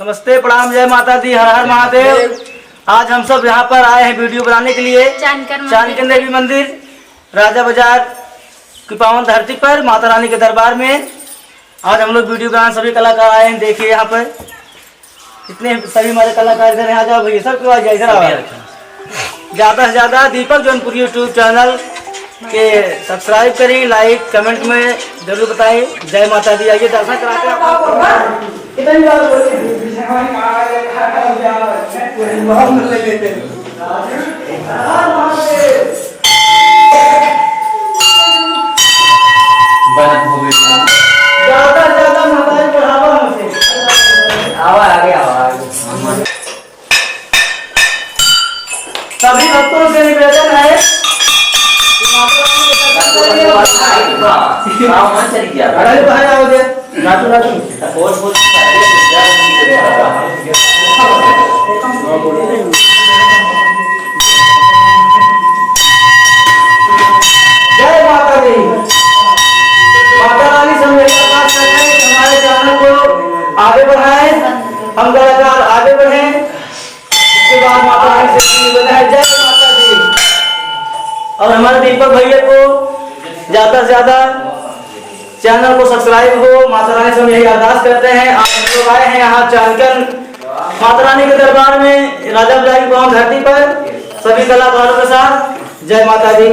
नमस्ते, प्रणाम, जय माता दी, हर हर महादेव। आज हम सब यहाँ पर आए हैं वीडियो बनाने के लिए चाणक्य देवी मंदिर राजा बाजार की पावन धरती पर माता रानी के दरबार में। आज हम लोग वीडियो बनाने सभी कलाकार आए हैं। देखिए यहाँ पर कितने सभी हमारे कलाकार इधर हैं। आ जाओ भैया, सब क्यों इधर आओ। ज़्यादा से ज़्यादा दीपक जौनपुर यूट्यूब चैनल के सब्सक्राइब करें, लाइक कमेंट में जरूर बताएं। जय माता दी। आइए दर्शन कराते हैं। सभी भक्तों से निवेदन है जय माता दी। माता रानी से हमारे चैनल को आगे बढ़ाए, हम कलाकार आगे बढ़े। इसके बाद माता रानी से निवेदन है, जय माता दी। और हमारे दीपक भैया को ज़्यादा से ज़्यादा चैनल को सब्सक्राइब हो। माता रानी से हम यही अरदास करते हैं। आज हम लोग आए हैं यहाँ चाणक्य माता रानी के दरबार में राजा बाजार की पावन धरती पर सभी कलाकारों के साथ। जय माता दी।